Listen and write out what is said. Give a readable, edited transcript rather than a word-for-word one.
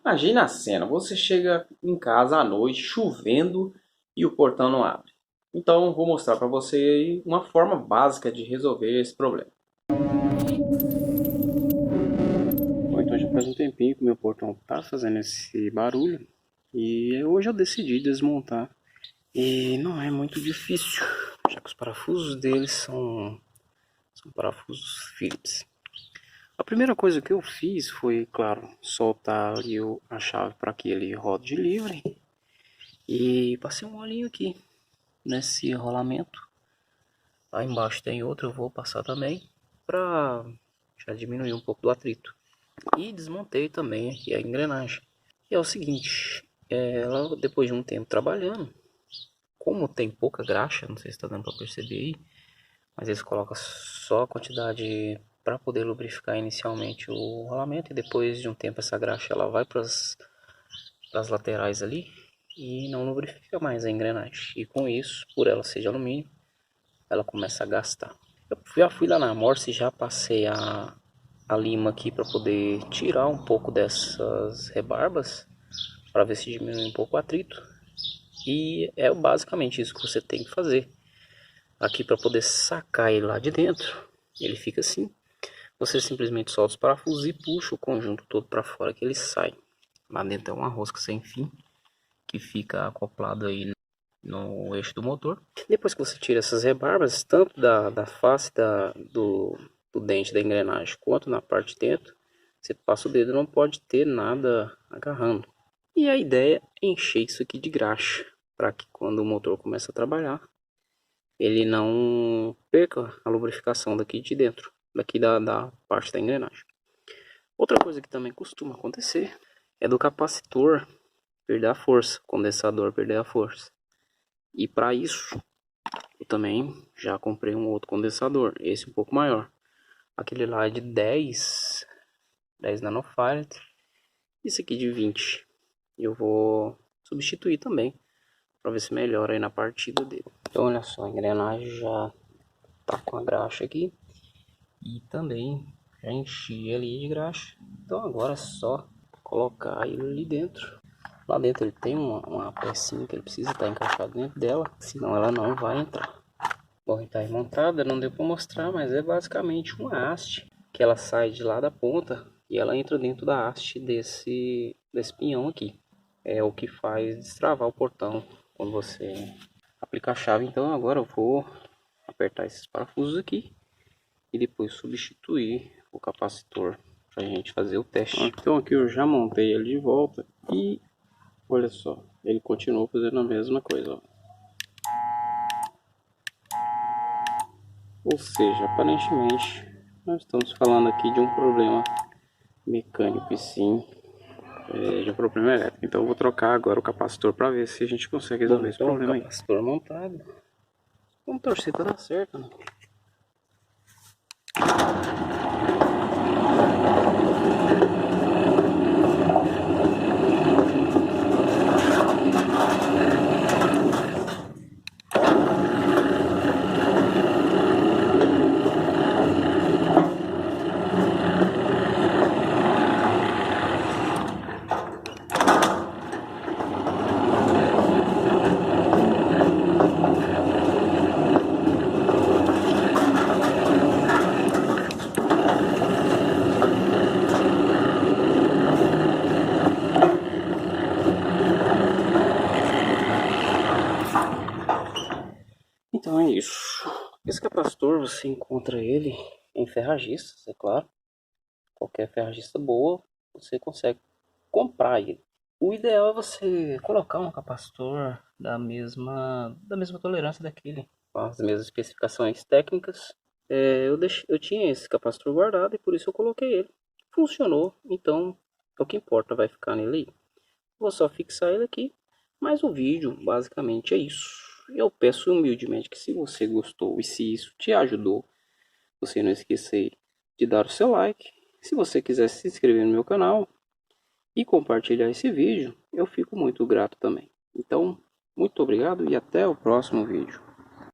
Imagina a cena, você chega em casa à noite, chovendo e o portão não abre. Então vou mostrar para você aí uma forma básica de resolver esse problema. Bom, então já faz um tempinho que o meu portão tá fazendo esse barulho e hoje eu decidi desmontar. E não é muito difícil, já que os parafusos deles são parafusos Phillips. A primeira coisa que eu fiz foi, claro, soltar ali a chave para que ele rode livre e passei um olhinho aqui nesse rolamento. Lá embaixo tem outro, eu vou passar também para já diminuir um pouco do atrito. E desmontei também aqui a engrenagem. E é o seguinte, ela depois de um tempo trabalhando, como tem pouca graxa, não sei se está dando para perceber aí, mas eles colocam só a quantidade para poder lubrificar inicialmente o rolamento e depois de um tempo essa graxa ela vai para as laterais ali e não lubrifica mais a engrenagem. E com isso, por ela ser de alumínio, ela começa a gastar. Eu já fui lá na Morse e já passei a lima aqui para poder tirar um pouco dessas rebarbas para ver se diminui um pouco o atrito. E é basicamente isso que você tem que fazer. Aqui para poder sacar ele lá de dentro, ele fica assim. Você simplesmente solta os parafusos e puxa o conjunto todo para fora que ele sai. Lá dentro é uma rosca sem fim que fica acoplado aí no eixo do motor. Depois que você tira essas rebarbas, tanto da face do dente da engrenagem quanto na parte de dentro, você passa o dedo, não pode ter nada agarrando. E a ideia é encher isso aqui de graxa, para que quando o motor começa a trabalhar, ele não perca a lubrificação daqui de dentro, daqui da parte da engrenagem. Outra coisa que também costuma acontecer é do capacitor perder a força, condensador perder a força. E para isso, eu também já comprei um outro condensador, esse um pouco maior. Aquele lá é de 10 nanofarad, esse aqui de 20. Eu vou substituir também, para ver se melhora aí na partida dele. Então olha só, a engrenagem já tá com a graxa aqui. E também já enchi ele de graxa. Então agora é só colocar ele ali dentro. Lá dentro ele tem uma pecinha que ele precisa estar encaixado dentro dela, senão ela não vai entrar. Bom, está aí montada, não deu para mostrar, mas é basicamente uma haste que ela sai de lá da ponta e ela entra dentro da haste desse pinhão aqui. É o que faz destravar o portão quando você aplica a chave. Então agora eu vou apertar esses parafusos aqui e depois substituir o capacitor para a gente fazer o teste. Então aqui eu já montei ele de volta e olha só, ele continua fazendo a mesma coisa, ó. Ou seja, aparentemente nós estamos falando aqui de um problema mecânico e sim de um problema elétrico. Então eu vou trocar agora o capacitor para ver se a gente consegue resolver esse problema aí. Capacitor montado. Vamos torcer para dar certo, né? Então é isso. Esse capacitor você encontra ele em ferragistas, é claro. Qualquer ferragista boa você consegue comprar ele. O ideal é você colocar um capacitor da mesma tolerância daquele, com as mesmas especificações técnicas. Eu tinha esse capacitor guardado e por isso eu coloquei ele. Funcionou, então é o que importa, vai ficar nele aí. Vou só fixar ele aqui, mas o vídeo basicamente é isso. Eu peço humildemente que se você gostou e se isso te ajudou, você não esquecer de dar o seu like. Se você quiser se inscrever no meu canal e compartilhar esse vídeo, eu fico muito grato também. Então, muito obrigado e até o próximo vídeo.